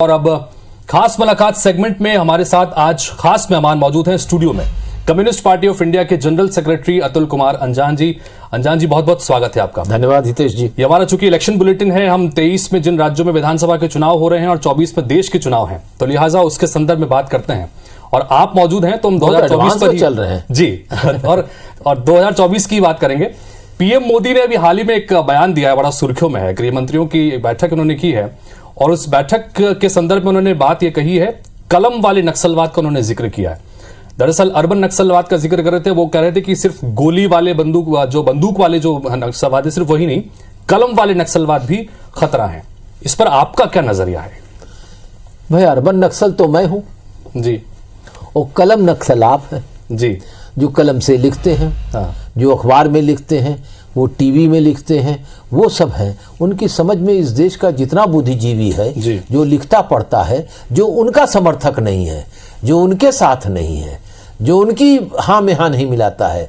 और अब खास मुलाकात सेगमेंट में हमारे साथ आज खास मेहमान मौजूद हैं स्टूडियो में। कम्युनिस्ट पार्टी ऑफ इंडिया के जनरल सेक्रेटरी अतुल कुमार अंजान जी। अंजान जी, बहुत बहुत स्वागत है आपका। धन्यवाद हितेश जी। ये हमारा चूंकि इलेक्शन बुलेटिन है, हम 23 में जिन राज्यों में विधानसभा के चुनाव हो रहे हैं और 24 में देश के चुनाव हैं, तो लिहाजा उसके संदर्भ में बात करते हैं। और आप मौजूद हैं तो हम 2024 पर ही चल रहे हैं जी और 2024 की बात करेंगे। पीएम मोदी ने अभी हाल ही में एक बयान दिया है, बड़ा सुर्खियों में है। गृह मंत्रियों की बैठक उन्होंने की है और उस बैठक के संदर्भ में उन्होंने बात यह कही है, कलम वाले नक्सलवाद का उन्होंने जिक्र किया है। दरअसल अर्बन नक्सलवाद का जिक्र कर रहे थे, वो कह रहे थे कि सिर्फ गोली वाले बंदूक वाले जो नक्सलवाद है, सिर्फ वही नहीं, कलम वाले नक्सलवाद भी खतरा है। इस पर आपका क्या नजरिया है? भाई, अर्बन नक्सल तो मैं हूं जी, और कलम नक्सल आप हैं जी, जो कलम से लिखते हैं, जो अखबार में लिखते हैं, वो टीवी में लिखते हैं, वो सब हैं। उनकी समझ में इस देश का जितना बुद्धिजीवी है, जो लिखता पढ़ता है, जो उनका समर्थक नहीं है, जो उनके साथ नहीं है, जो उनकी हाँ में हाँ नहीं मिलाता है,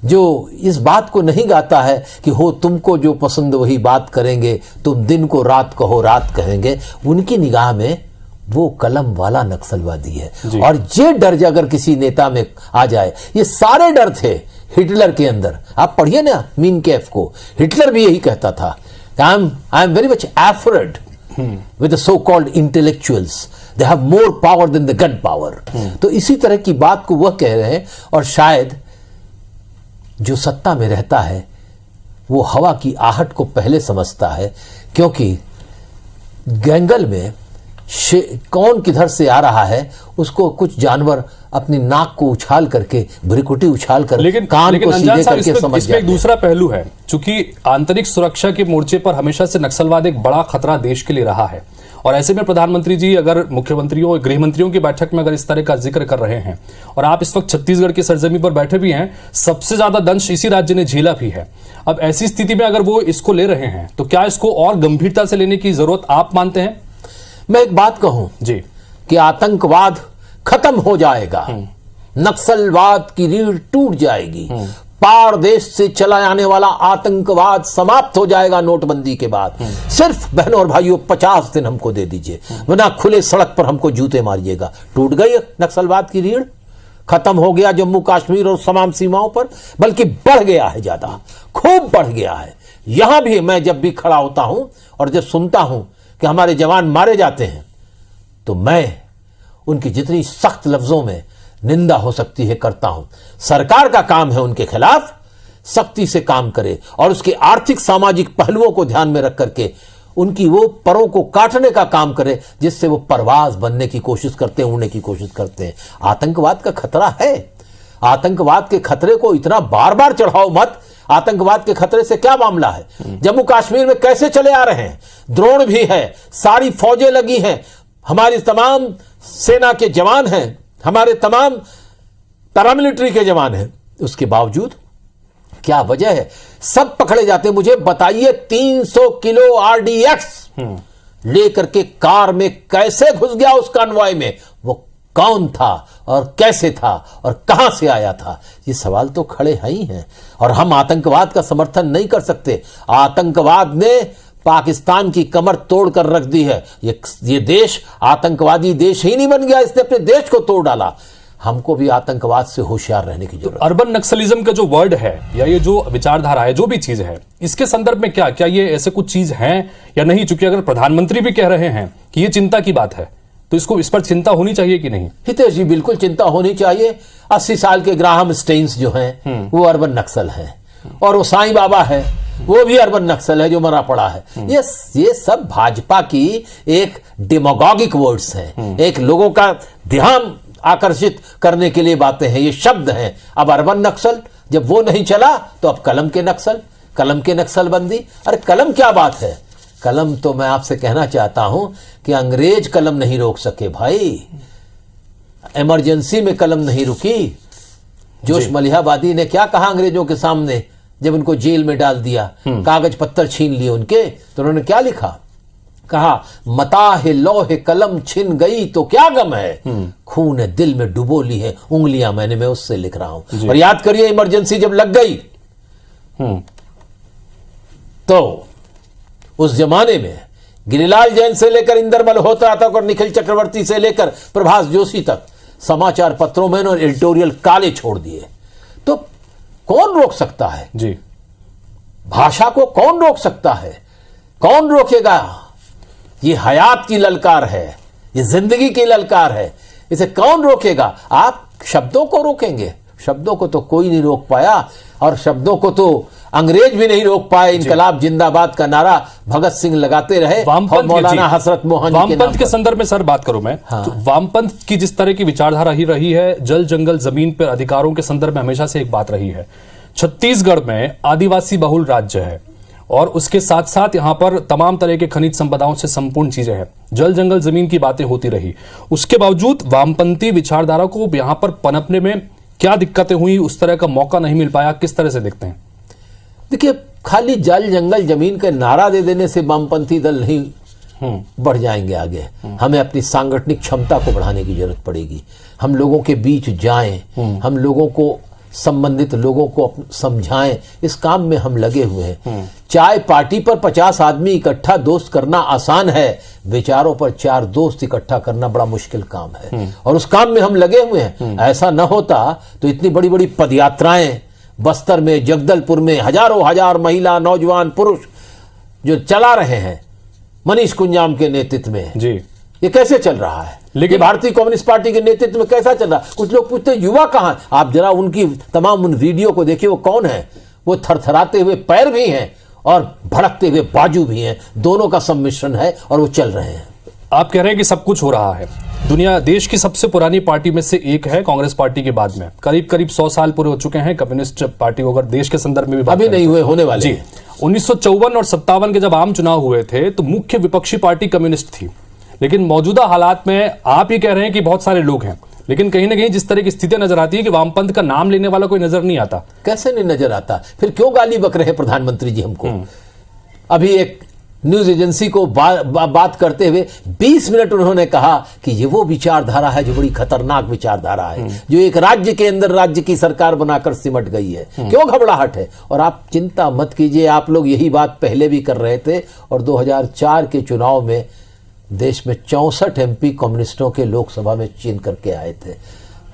जो इस बात को नहीं गाता है कि हो तुमको जो पसंद वही बात करेंगे, तुम दिन को रात कहो रात कहेंगे, उनकी निगाह में वो कलम वाला नक्सलवादी है। और ये डर अगर किसी नेता में आ जाए, ये सारे डर थे हिटलर के अंदर। आप पढ़िए ना मीन कैफ को, हिटलर भी यही कहता था, I am very much afraid with the so called intellectuals, they have more power than the gun power. तो इसी तरह की बात को वह कह रहे हैं। और शायद जो सत्ता में रहता है वो हवा की आहट को पहले समझता है, क्योंकि गैंगल में कौन किधर से आ रहा है उसको कुछ जानवर अपनी नाक को उछाल करके, भ्रिकुटी उछाल कर, कान को सीधे करके समझ जाते हैं। एक दूसरा पहलू है, चूंकि आंतरिक सुरक्षा के मोर्चे पर हमेशा से नक्सलवाद एक बड़ा खतरा देश के लिए रहा है। और ऐसे में प्रधानमंत्री जी अगर मुख्यमंत्रियों गृह मंत्रियों की बैठक में अगर इस तरह का जिक्र कर रहे हैं, और आप इस वक्त छत्तीसगढ़ की सरजमी पर बैठे भी हैं, सबसे ज्यादा दंश इसी राज्य ने झेला भी है। अब ऐसी स्थिति में अगर वो इसको ले रहे हैं तो क्या इसको और गंभीरता से लेने की जरूरत आप मानते हैं? मैं एक बात कहूं जी कि आतंकवाद खत्म हो जाएगा, नक्सलवाद की रीढ़ टूट जाएगी, पार देश से चला आने वाला आतंकवाद समाप्त हो जाएगा नोटबंदी के बाद। सिर्फ बहनों और भाइयों 50 दिन हमको दे दीजिए, वरना खुले सड़क पर हमको जूते मारिएगा। टूट गई नक्सलवाद की रीढ़, खत्म हो गया जम्मू कश्मीर और तमाम सीमाओं पर, बल्कि बढ़ गया है, ज्यादा खूब बढ़ गया है। यहां भी मैं जब भी खड़ा होता हूं और जब सुनता हूं कि हमारे जवान मारे जाते हैं, तो मैं उनकी जितनी सख्त लफ्जों में निंदा हो सकती है करता हूं। सरकार का काम है उनके खिलाफ सख्ती से काम करे और उसके आर्थिक सामाजिक पहलुओं को ध्यान में रख करके उनकी वो परों को काटने का काम करे, जिससे वो परवाज बनने की कोशिश करते हैं, उड़ने की कोशिश करते हैं। आतंकवाद का खतरा है, आतंकवाद के खतरे को इतना बार बार चढ़ाओ मत। आतंकवाद के खतरे से क्या मामला है? जम्मू कश्मीर में कैसे चले आ रहे हैं, ड्रोन भी है, सारी फौजें लगी हैं, हमारी तमाम सेना के जवान हैं, हमारे तमाम पैरामिलिट्री के जवान हैं, उसके बावजूद क्या वजह है? सब पकड़े जाते हैं। मुझे बताइए 300 किलो आरडीएक्स लेकर के कार में कैसे घुस गया उस कॉन्वॉय में? वो कौन था और कैसे था और कहां से आया था? ये सवाल तो खड़े ही हैं। और हम आतंकवाद का समर्थन नहीं कर सकते। आतंकवाद ने पाकिस्तान की कमर तोड़कर रख दी है। ये देश आतंकवादी देश ही नहीं बन गया, इसने अपने देश को तोड़ डाला। हमको भी आतंकवाद से होशियार रहने की जरूरत है। अर्बन नक्सलिज्म का जो वर्ड है या ये जो विचारधारा है, जो भी चीज है, इसके संदर्भ में क्या ये ऐसे कुछ चीज है या नहीं? चूंकि अगर प्रधानमंत्री भी कह रहे हैं कि ये चिंता की बात है, तो इस पर चिंता होनी चाहिए कि नहीं? हितेश जी, बिल्कुल चिंता होनी चाहिए। 80 साल के ग्राहम स्टेन्स जो हैं वो अर्बन नक्सल हैं, और वो साईं बाबा है वो भी अर्बन नक्सल है जो मरा पड़ा है। ये सब भाजपा की एक डेमोगोगिक वर्ड्स हैं, एक लोगों का ध्यान आकर्षित करने के लिए बातें हैं, ये शब्द हैं। अब अर्बन नक्सल जब वो नहीं चला तो अब कलम के नक्सलबंदी। अरे कलम क्या बात है? कलम तो मैं आपसे कहना चाहता हूं कि अंग्रेज कलम नहीं रोक सके भाई, इमरजेंसी में कलम नहीं रुकी। जोश मलिहाबादी ने क्या कहा अंग्रेजों के सामने जब उनको जेल में डाल दिया, कागज पत्तर छीन लिए उनके, तो उन्होंने क्या लिखा? कहा, मताहे लौहे कलम छिन गई तो क्या गम है, खून दिल में डुबो ली है उंगलियां मैंने, मैं उससे लिख रहा हूं। और याद करिए इमरजेंसी जब लग गई तो उस जमाने में गिरिलाल जैन से लेकर इंदर मल्होत्रा तक और निखिल चक्रवर्ती से लेकर प्रभास जोशी तक समाचार पत्रों में उन्होंने एडिटोरियल काले छोड़ दिए। तो कौन रोक सकता है जी? भाषा को कौन रोक सकता है? कौन रोकेगा? ये हयात की ललकार है, ये जिंदगी की ललकार है, इसे कौन रोकेगा? आप शब्दों को रोकेंगे? शब्दों को तो कोई नहीं रोक पाया, और शब्दों को तो अंग्रेज भी नहीं रोक पाए। इनकलाब जिंदाबाद का नारा भगत सिंह लगाते रहे और मौलाना हसरत मोहन वामपंथ के संदर्भ में सर बात करूं मैं, तो वामपंथ की जिस तरह की विचारधारा ही रही है, जल जंगल जमीन पर अधिकारों के संदर्भ में हमेशा से एक बात रही है। छत्तीसगढ़ में आदिवासी बहुल राज्य है और उसके साथ साथ यहां पर तमाम तरह के खनिज संपदाओं से संपूर्ण चीजें हैं, जल जंगल जमीन की बातें होती रही। उसके बावजूद वामपंथी विचारधारा को यहां पर पनपने में क्या दिक्कतें हुई? उस तरह का मौका नहीं मिल पाया, किस तरह से देखते हैं? देखिए, खाली जल जंगल जमीन का नारा दे देने से वामपंथी दल नहीं बढ़ जाएंगे आगे। हमें अपनी सांगठनिक क्षमता को बढ़ाने की जरूरत पड़ेगी। हम लोगों के बीच जाएं, हम लोगों को, संबंधित लोगों को समझाएं। इस काम में हम लगे हुए हैं। चाय पार्टी पर 50 आदमी इकट्ठा दोस्त करना आसान है, विचारों पर 4 दोस्त इकट्ठा करना बड़ा मुश्किल काम है, और उस काम में हम लगे हुए हैं। ऐसा न होता तो इतनी बड़ी बड़ी पदयात्राएं बस्तर में, जगदलपुर में हजारों हजार महिला, नौजवान, पुरुष जो चला रहे हैं मनीष कुंजाम के नेतृत्व में जी, ये कैसे चल रहा है? लेकिन भारतीय कम्युनिस्ट पार्टी के नेतृत्व में कैसा चल रहा है? कुछ लोग पूछते हैं युवा कहां? आप जरा उनकी तमाम उन वीडियो को देखिए, वो कौन है? वो थरथराते हुए पैर भी हैं और भड़कते हुए बाजू भी हैं, दोनों का सम्मिश्रण है और वो चल रहे हैं। आप कह रहे हैं कि सब कुछ हो रहा है। दुनिया देश की सबसे पुरानी पार्टी में से एक है कांग्रेस पार्टी के बाद में, करीब करीब 100 साल पूरे हो चुके हैं कम्युनिस्ट पार्टी को, अगर देश के संदर्भ में भी बात अभी नहीं हुए, होने वाले जी। 1954 और 57 के जब आम चुनाव हुए थे तो मुख्य विपक्षी पार्टी कम्युनिस्ट थी, लेकिन मौजूदा हालात में आप ही कह रहे हैं कि बहुत सारे लोग हैं, लेकिन कहीं ना कहीं जिस तरह की स्थितियां नजर आती है कि वामपंथ का नाम लेने वाला कोई नजर नहीं आता। कैसे नहीं नजर आता? फिर क्यों गाली बक रहे हैं प्रधानमंत्री जी हमको? अभी एक न्यूज एजेंसी को बात करते हुए 20 मिनट उन्होंने कहा कि ये वो विचारधारा है जो बड़ी खतरनाक विचारधारा है, जो एक राज्य के अंदर राज्य की सरकार बनाकर सिमट गई है। क्यों घबराहट है? और आप चिंता मत कीजिए, आप लोग यही बात पहले भी कर रहे थे, और 2004 के चुनाव में देश में 64 MP कम्युनिस्टों के लोकसभा में चुन करके आए थे।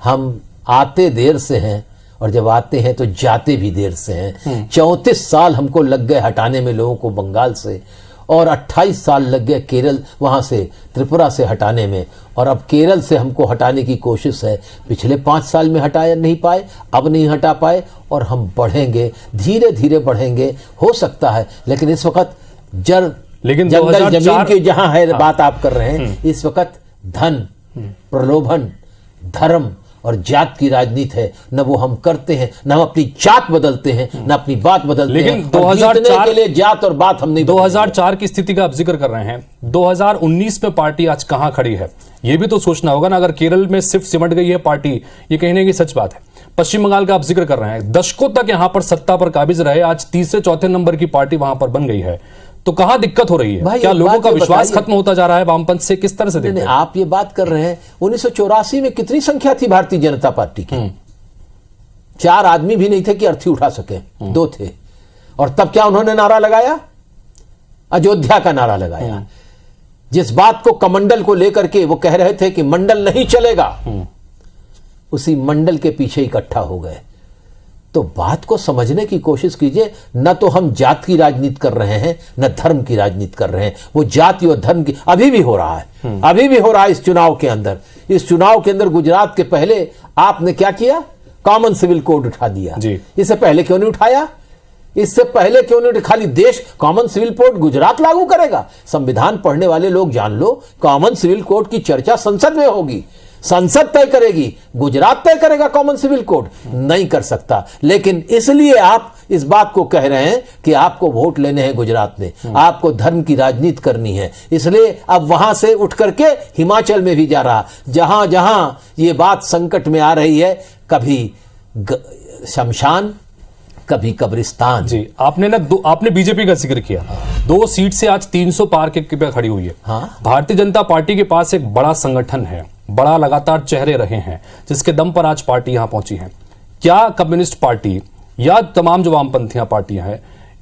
हम आते देर से हैं और जब आते हैं तो जाते भी देर से हैं। 34 साल हमको लग गए हटाने में लोगों को बंगाल से, और 28 साल लग गए केरल, वहां से त्रिपुरा से हटाने में, और अब केरल से हमको हटाने की कोशिश है। पिछले 5 साल में हटाया नहीं पाए, अब नहीं हटा पाए, और हम बढ़ेंगे, धीरे धीरे बढ़ेंगे, हो सकता है। लेकिन इस वक्त लेकिन जंगल जमीन की जहां है बात आप कर रहे हैं, इस वक्त धन, प्रलोभन, धर्म और जात की राजनीति है। न वो हम करते हैं, न हम अपनी जात बदलते हैं, न अपनी बात बदलते लेकिन हैं। 2004 के लिए जात और बात हम नहीं 2004 की स्थिति का आप जिक्र कर रहे हैं, 2019 में पार्टी आज कहां खड़ी है ये भी तो सोचना होगा ना। अगर केरल में सिर्फ सिमट गई है पार्टी, ये कहने की सच बात है। पश्चिम बंगाल का आप जिक्र कर रहे हैं, दशकों तक यहां पर सत्ता पर काबिज रहे, आज तीसरे चौथे नंबर की पार्टी वहां पर बन गई है। तो कहां दिक्कत हो रही है? क्या लोगों का विश्वास खत्म होता जा रहा है वामपंथ से? किस तरह से देखते हैं? आप ये बात कर रहे हैं, 1984 में कितनी संख्या थी भारतीय जनता पार्टी की? 4 आदमी भी नहीं थे कि अर्थी उठा सके, 2 थे। और तब क्या उन्होंने नारा लगाया? अयोध्या का नारा लगाया। जिस बात को कमंडल को लेकर के वो कह रहे थे कि मंडल नहीं चलेगा, उसी मंडल के पीछे इकट्ठा हो गए। तो बात को समझने की कोशिश कीजिए। न तो हम जात की राजनीति कर रहे हैं, न धर्म की राजनीति कर रहे हैं। वो जाति और धर्म की अभी भी हो रहा है, अभी भी हो रहा है इस चुनाव के अंदर। इस चुनाव के अंदर गुजरात के पहले आपने क्या किया? कॉमन सिविल कोड उठा दिया। इससे पहले क्यों नहीं उठाया? इससे पहले क्यों नहीं? खाली देश कॉमन सिविल कोड गुजरात लागू करेगा? संविधान पढ़ने वाले लोग जान लो, कॉमन सिविल कोड की चर्चा संसद में होगी, संसद तय करेगी, गुजरात तय करेगा कॉमन सिविल कोड? नहीं कर सकता। लेकिन इसलिए आप इस बात को कह रहे हैं कि आपको वोट लेने हैं गुजरात में, आपको धर्म की राजनीति करनी है, इसलिए अब वहां से उठ करके हिमाचल में भी जा रहा। जहां जहां ये बात संकट में आ रही है, कभी शमशान, कभी कब्रिस्तान। जी, आपने बीजेपी का जिक्र किया। 2 सीट से आज 300 पार के पे खड़ी हुई है। भारतीय जनता पार्टी के पास एक बड़ा संगठन है, बड़ा लगातार चेहरे रहे हैं, जिसके दम पर आज पार्टी यहां पहुंची है। क्या कम्युनिस्ट पार्टी या तमाम जो वामपंथी पार्टियां हैं,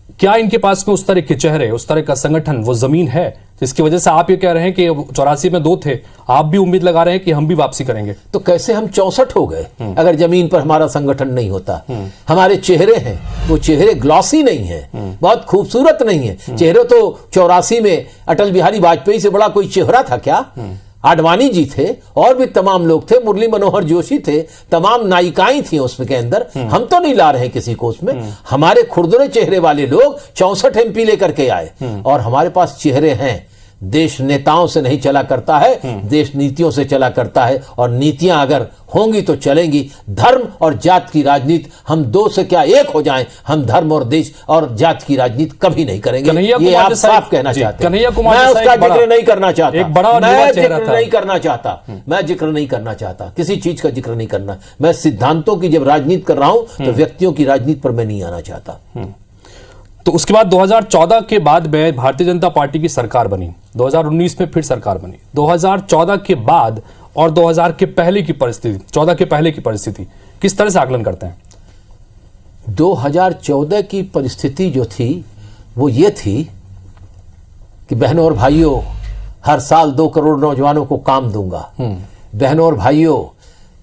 क्या इनके पास में उस तरह के चेहरे, उस तरह का संगठन, वो जमीन है जिसकी वजह से आप ये कह रहे हैं कि 84 में 2 थे, आप भी उम्मीद लगा रहे हैं कि हम भी वापसी करेंगे? तो कैसे हम 64 हो गए अगर जमीन पर हमारा संगठन नहीं होता? हमारे चेहरे हैं, वो चेहरे ग्लॉसी नहीं है, बहुत खूबसूरत नहीं है चेहरे। तो 84 में अटल बिहारी वाजपेयी से बड़ा कोई चेहरा था क्या? आडवाणी जी थे और भी तमाम लोग थे, मुरली मनोहर जोशी थे, तमाम नायिकाएं थी उसमें के अंदर। हम तो नहीं ला रहे हैं किसी को उसमें। हमारे खुरदुरे चेहरे वाले लोग 64 MP लेकर के आए और हमारे पास चेहरे हैं। देश नेताओं से नहीं चला करता है, देश नीतियों से चला करता है, और नीतियां अगर होंगी तो चलेंगी। धर्म और जात की राजनीति, हम दो से क्या एक हो जाएं, हम धर्म और देश और जात की राजनीति कभी नहीं करेंगे। ये आप साफ कहना चाहते हैं। मैं उसका जिक्र नहीं करना चाहता, मैं जिक्र नहीं करना चाहता, मैं जिक्र नहीं करना चाहता, किसी चीज का जिक्र नहीं करना। मैं सिद्धांतों की जब राजनीति कर रहा हूं तो व्यक्तियों की राजनीति पर मैं नहीं आना चाहता। तो उसके बाद 2014 के बाद में भारतीय जनता पार्टी की सरकार बनी, 2019 में फिर सरकार बनी। 2014 के बाद और 2000 के पहले की परिस्थिति, 14 के पहले की परिस्थिति किस तरह से आकलन करते हैं? 2014 की परिस्थिति जो थी वो ये थी कि बहनों और भाइयों, हर साल 2 करोड़ नौजवानों को काम दूंगा। बहनों और भाइयों,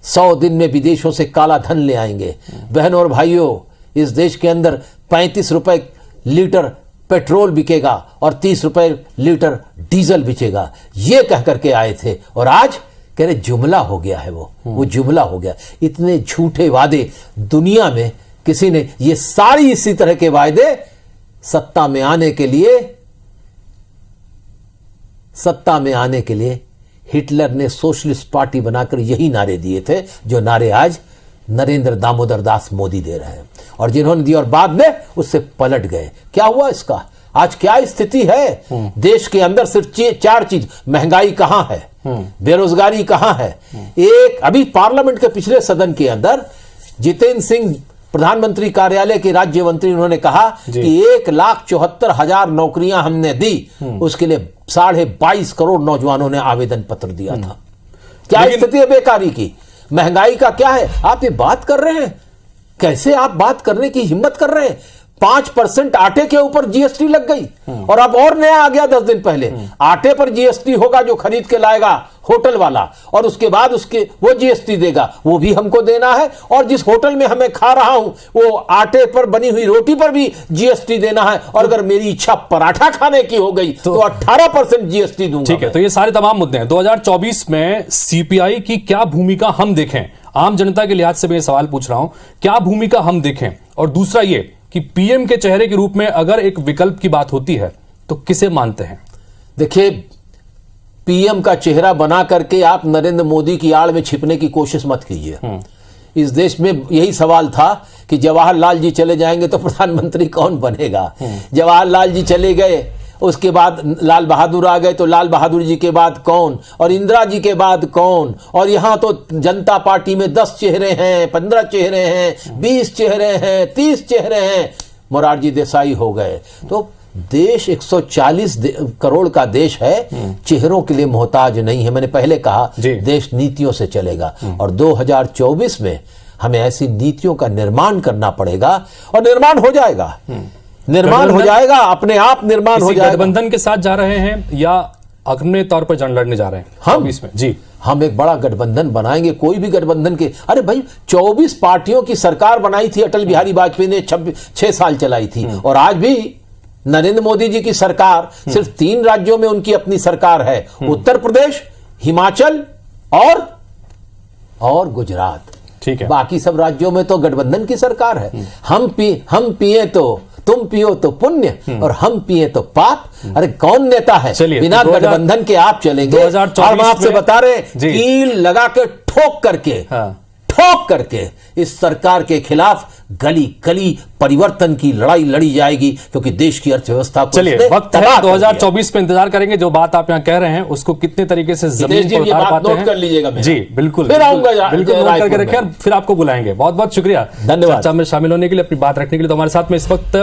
100 दिन में विदेशों से काला धन ले आएंगे। बहनों और भाइयों, इस देश के अंदर 35 रुपए लीटर पेट्रोल बिकेगा और 30 रुपए लीटर डीजल बिकेगा। ये कह करके आए थे और आज कह रहे जुमला हो गया है। वो जुमला हो गया। इतने झूठे वादे दुनिया में किसी ने, ये सारी इसी तरह के वादे सत्ता में आने के लिए हिटलर ने सोशलिस्ट पार्टी बनाकर यही नारे दिए थे जो नारे आज नरेंद्र दामोदर दास मोदी दे रहे हैं, और जिन्होंने दी और बाद में उससे पलट गए। क्या हुआ इसका? आज क्या स्थिति है देश के अंदर? सिर्फ 4 चीज, महंगाई कहां है, बेरोजगारी कहां है। एक अभी पार्लियामेंट के पिछले सदन के अंदर जितेंद्र सिंह, प्रधानमंत्री कार्यालय के राज्य मंत्री, उन्होंने कहा कि 1,74,000 नौकरियां हमने दी, उसके लिए 22.5 करोड़ नौजवानों ने आवेदन पत्र दिया था। क्या स्थिति है बेकारी की? महंगाई का क्या है? आप ये बात कर रहे हैं, कैसे आप बात करने की हिम्मत कर रहे हैं? 5% आटे के ऊपर जीएसटी लग गई, और अब और नया आ गया 10 दिन पहले। आटे पर जीएसटी होगा जो खरीद के लाएगा होटल वाला, और उसके बाद उसके वो जीएसटी देगा, वो भी हमको देना है। और जिस होटल में हमें खा रहा हूं वो आटे पर बनी हुई रोटी पर भी जीएसटी देना है, और अगर मेरी इच्छा पराठा खाने की हो गई तो 18% जीएसटी दूंगा। ठीक है, तो ये सारे तमाम मुद्दे हैं। 2024 में सीपीआई की क्या भूमिका हम देखें? आम जनता के लिहाज से मैं सवाल पूछ रहा हूं, क्या भूमिका हम देखें? और दूसरा ये कि पीएम के चेहरे के रूप में अगर एक विकल्प की बात होती है तो किसे मानते हैं? देखिए, पीएम का चेहरा बना करके आप नरेंद्र मोदी की आड़ में छिपने की कोशिश मत कीजिए। इस देश में यही सवाल था कि जवाहरलाल जी चले जाएंगे तो प्रधानमंत्री कौन बनेगा। जवाहरलाल जी चले गए, उसके बाद लाल बहादुर आ गए, तो लाल बहादुर जी के बाद कौन, और इंदिरा जी के बाद कौन, और यहां तो जनता पार्टी में 10 चेहरे हैं, 15 चेहरे हैं, 20 चेहरे हैं, 30 चेहरे हैं, मोरारजी देसाई हो गए। तो देश 140 करोड़ का देश है, चेहरों के लिए मोहताज नहीं है। मैंने पहले कहा देश नीतियों से चलेगा, और 2024 में हमें ऐसी नीतियों का निर्माण करना पड़ेगा, और निर्माण हो जाएगा। निर्माण हो जाएगा, अपने आप निर्माण हो जाएगा। गठबंधन के साथ जा रहे हैं या अपने तौर पर जंग लड़ने जा रहे हैं? हम इसमें जी, हम एक बड़ा गठबंधन बनाएंगे। कोई भी गठबंधन के, अरे भाई 24 पार्टियों की सरकार बनाई थी अटल बिहारी वाजपेयी ने, 6 साल चलाई थी, और आज भी नरेंद्र मोदी जी की सरकार, सिर्फ 3 राज्यों में उनकी अपनी सरकार है, उत्तर प्रदेश, हिमाचल और गुजरात। ठीक है, बाकी सब राज्यों में तो गठबंधन की सरकार है। हम पिए तो तुम पियो तो पुण्य, और हम पिए तो पाप। अरे कौन नेता है बिना गठबंधन के आप चलेंगे? हम आपसे बता रहे, कील लगा के ठोक करके इस सरकार के खिलाफ गली गली परिवर्तन की लड़ाई लड़ी जाएगी, क्योंकि देश की अर्थव्यवस्था को चलिए वक्त है 2024 में इंतजार करेंगे। जो बात आप यहाँ कह रहे हैं उसको कितने तरीके से जमीन पर उतार पाते हैं, नोट कर लीजिएगा। जी बिल्कुल, फिर आऊंगा, बिल्कुल नोट करके रखें, और फिर आपको बुलाएंगे। बहुत बहुत शुक्रिया, धन्यवाद चर्चा में शामिल होने के लिए, अपनी बात रखने के लिए। तो हमारे साथ में इस वक्त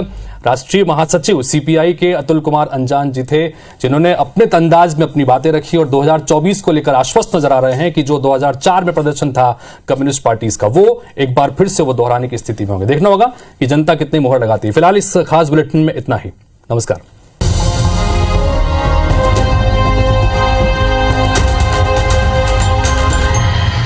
राष्ट्रीय महासचिव सीपीआई के अतुल कुमार अंजान जी थे, जिन्होंने अपने अंदाज में अपनी बातें रखी और 2024 को लेकर आश्वस्त नजर आ रहे हैं कि जो 2004 में प्रदर्शन था कम्युनिस्ट पार्टीज का, वो एक बार फिर से वो दोहराने की स्थिति में होंगे। देखना होगा कि जनता कितनी मोहर लगाती है। फिलहाल इस खास बुलेटिन में इतना ही। नमस्कार।